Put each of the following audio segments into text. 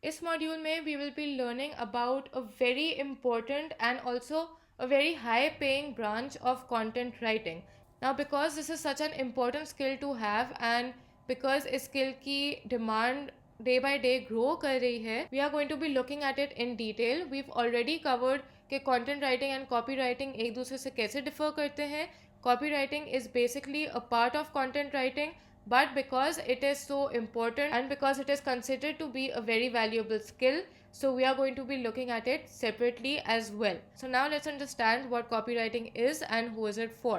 इस मॉड्यूल में we will be learning about a very important and also a very high paying branch of content writing. Now because this is such an important skill to have and because इस skill की demand day by day grow कर रही है, we are going to be looking at it in detail. We've already covered कि content writing and copywriting एक दूसरे से कैसे differ करते हैं. Copywriting is basically a part of content writing, but because it is so important and because it is considered to be a very valuable skill, so we are going to be looking at it separately as well. So now let's understand what copywriting is and who is it for.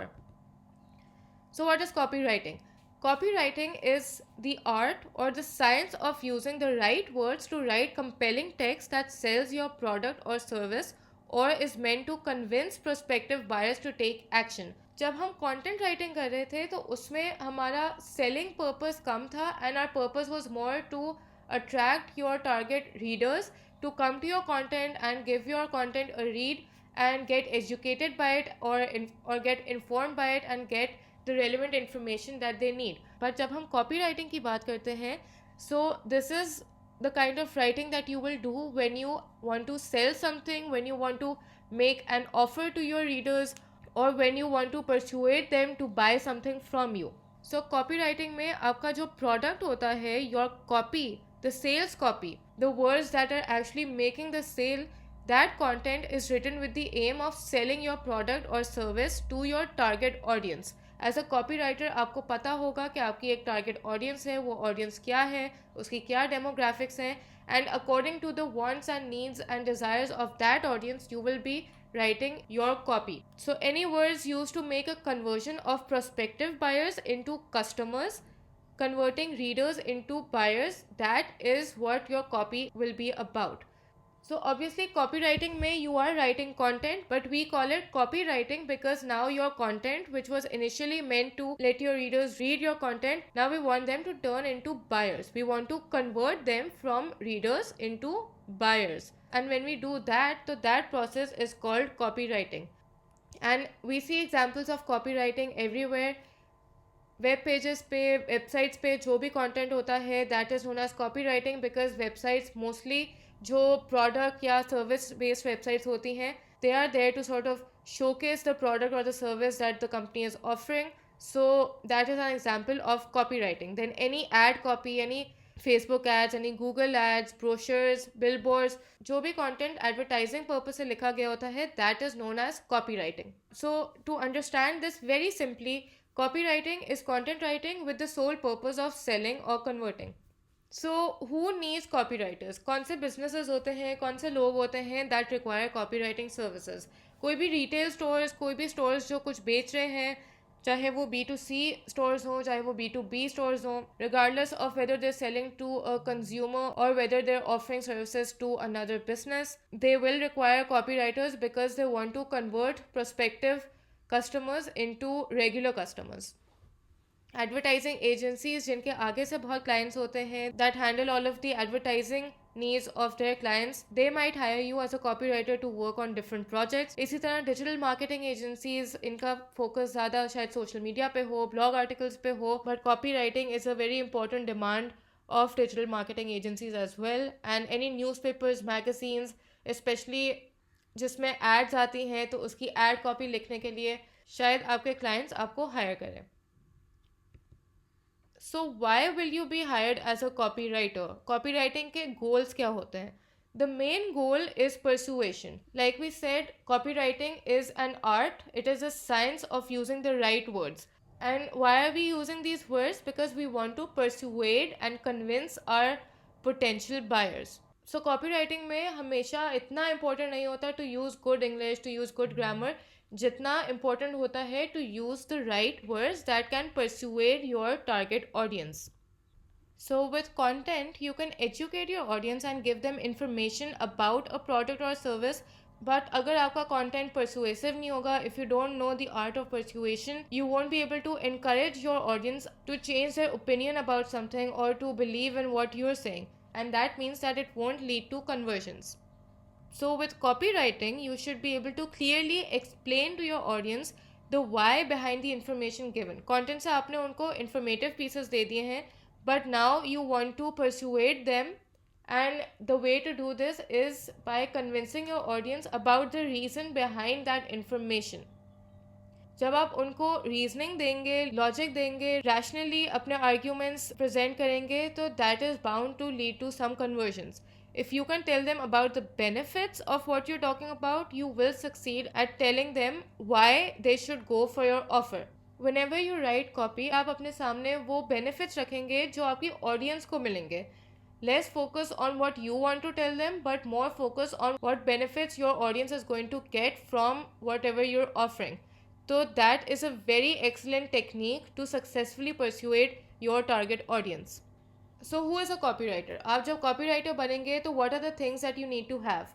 So what is copywriting? Copywriting is the art or the science of using the right words to write compelling text that sells your product or service or is meant to convince prospective buyers to take action. जब हम content writing कर रहे थे तो उसमें हमारा selling purpose कम था and our purpose was more to attract your target readers to come to your content and give your content a read and get educated by it or get informed by it and get the relevant information that they need. But जब हम copywriting की बात करते हैं, so this is the kind of writing that you will do when you want to sell something, when you want to make an offer to your readers, or when you want to persuade them to buy something from you. So copywriting में आपका जो product होता है, your copy, the sales copy, the words that are actually making the sale, that content is written with the aim of selling your product or service to your target audience. As a copywriter आपको पता होगा कि आपकी एक target audience है, वो audience क्या है, उसकी क्या डेमोग्राफिक्स हैं, and according to the wants and needs and desires of that audience you will be writing your copy. So any words used to make a conversion of prospective buyers into customers, converting readers into buyers, that is what your copy will be about. So obviously copywriting में you are writing content, but we call it copywriting because now your content, which was initially meant to let your readers read your content, now we want them to turn into buyers. We want to convert them from readers into buyers. And when we do that, so that process is called copywriting. And we see examples of copywriting everywhere. Web pages पे, websites पे जो भी content होता है that is known as copywriting because websites mostly जो product या service based websites होती हैं they are there to sort of showcase the product और the service that the company is offering. So that is an example of copywriting. Then any ad copy, any Facebook ads, यानी Google ads, brochures, billboards, जो भी content advertising purpose से लिखा गया होता है that is known as copywriting. So to understand this very simply, copywriting is content writing with the sole purpose of selling or converting. So who needs copywriters? कौन से businesses होते हैं, कौन से लोग होते हैं that require copywriting services? कोई भी retail stores, कोई भी stores जो कुछ बेच रहे हैं, चाहे वो B2C stores हो, चाहे वो B2B stores हो, regardless of whether they're selling to a consumer or whether they're offering services to another business, they will require copywriters because they want to convert prospective customers into regular customers. Advertising agencies जिनके आगे से बहुत clients होते हैं that handle all of the advertising needs of their clients, they might hire you as a copywriter to work on different projects. इसी तरह digital marketing agencies, इनका focus ज़्यादा शायद social media पे हो, blog articles पे हो, but copywriting is a very important demand of digital marketing agencies as well. And any newspapers, magazines, especially जिसमें एड्स आती हैं तो उसकी एड कॉपी लिखने के लिए शायद आपके क्लाइंट्स आपको हायर करें. So why will you be hired as a copywriter? Copywriting के गोल्स क्या होते हैं? The main goal is persuasion. Like we said, copywriting is an art, it is a science of using the right words. And why are we using these words? Because we want to persuade and convince our potential buyers. So copywriting में हमेशा इतना important नहीं होता to use good English, to use good grammar, जितना important होता है to use the right words that can persuade your target audience. So with content you can educate your audience and give them information about a product और service. But अगर आपका content persuasive नहीं होगा, if you don't know the art of persuasion, you won't be able to encourage your audience to change their opinion about something or to believe in what you're saying, and that means that it won't lead to conversions. So with copywriting, you should be able to clearly explain to your audience the why behind the information given. Content से आपने उनको informative pieces दे दिए हैं, but now you want to persuade them And the way to do this is by convincing your audience about the reason behind that information. जब आप उनको reasoning देंगे, logic देंगे, रैशनली अपने आर्ग्यूमेंट्स प्रेजेंट करेंगे, तो that is bound to lead to some conversions. If you can tell them about the benefits of what you're talking about, you will succeed at telling them why they should go for your offer. Whenever you write copy, आप अपने सामने वो benefits रखेंगे जो आपकी audience को मिलेंगे. Less focus on what you want to tell them, but more focus on what benefits your audience is going to get from whatever you're offering. So that is a very excellent technique to successfully persuade your target audience. So who is a copywriter? आप जब copywriter बनेंगे तो what are the things that you need to have?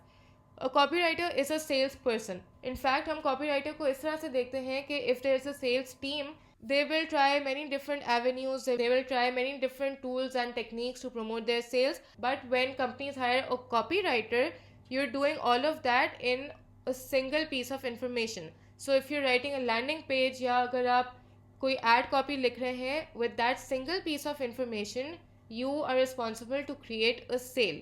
A copywriter is a salesperson. In fact, हम copywriter को इस तरह से देखते हैं कि if there is a sales team, they will try many different avenues, they will try many different tools and techniques to promote their sales. But when companies hire a copywriter, you're doing all of that in a single piece of information. So if you're writing a landing page या अगर आप कोई ad copy लिख रहे हैं, with that single piece of information, you are responsible to create a sale.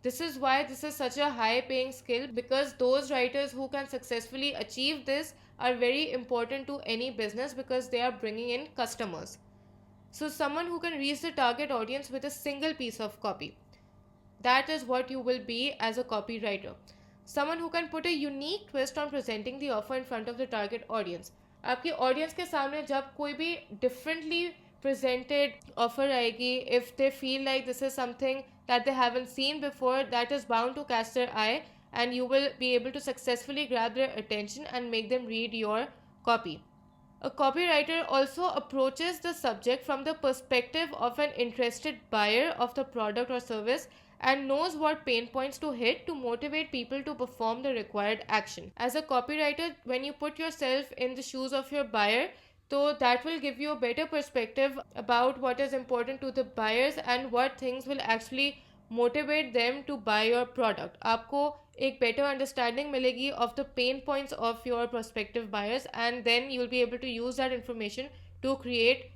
This is why this is such a high paying skill, because those writers who can successfully achieve this are very important to any business because they are bringing in customers. So someone who can reach the target audience with a single piece of copy, that is what you will be as a copywriter. Someone who can put a unique twist on presenting the offer in front of the target audience. आपकी audience के सामने जब कोई भी differently presented offer आएगी, if they feel like this is something that they haven't seen before, that is bound to catch their eye, and you will be able to successfully grab their attention and make them read your copy. A copywriter also approaches the subject from the perspective of an interested buyer of the product or service and knows what pain points to hit to motivate people to perform the required action. As a copywriter, when you put yourself in the shoes of your buyer, so that will give you a better perspective about what is important to the buyers and what things will actually motivate them to buy your product. आपको एक better understanding मिलेगी of the pain points of your prospective buyers, and then you'll be able to use that information to create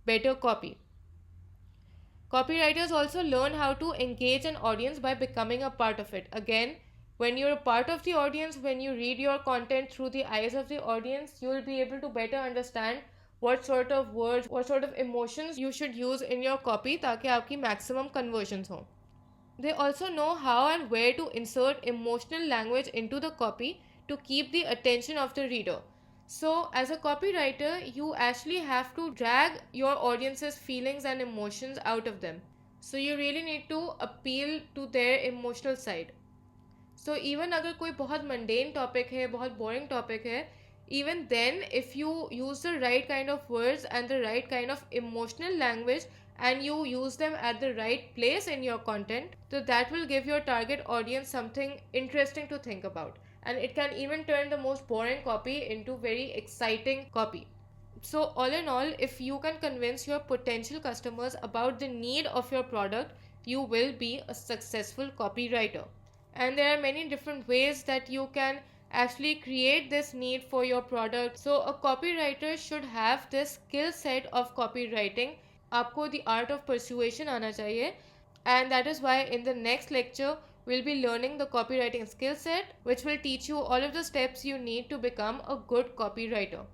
better copy. Copywriters also learn how to engage an audience by becoming a part of it. Again, when you're a part of the audience, when you read your content through the eyes of the audience, you will be able to better understand what sort of words, what sort of emotions you should use in your copy ताकि आपकी maximum conversions हो. They also know how and where to insert emotional language into the copy to keep the attention of the reader. So as a copywriter, you actually have to drag your audience's feelings and emotions out of them. So you really need to appeal to their emotional side. So even अगर कोई बहुत mundane topic है, बहुत boring topic है, even then if you use the right kind of words and the right kind of emotional language and you use them at the right place in your content, so that will give your target audience something interesting to think about, and it can even turn the most boring copy into very exciting copy. So all in all, if you can convince your potential customers about the need of your product, you will be a successful copywriter. And there are many different ways that you can actually create this need for your product. So a copywriter should have this skill set of copywriting. आपको the art of persuasion आना चाहिए. And that is why in the next lecture, we'll be learning the copywriting skill set, which will teach you all of the steps you need to become a good copywriter.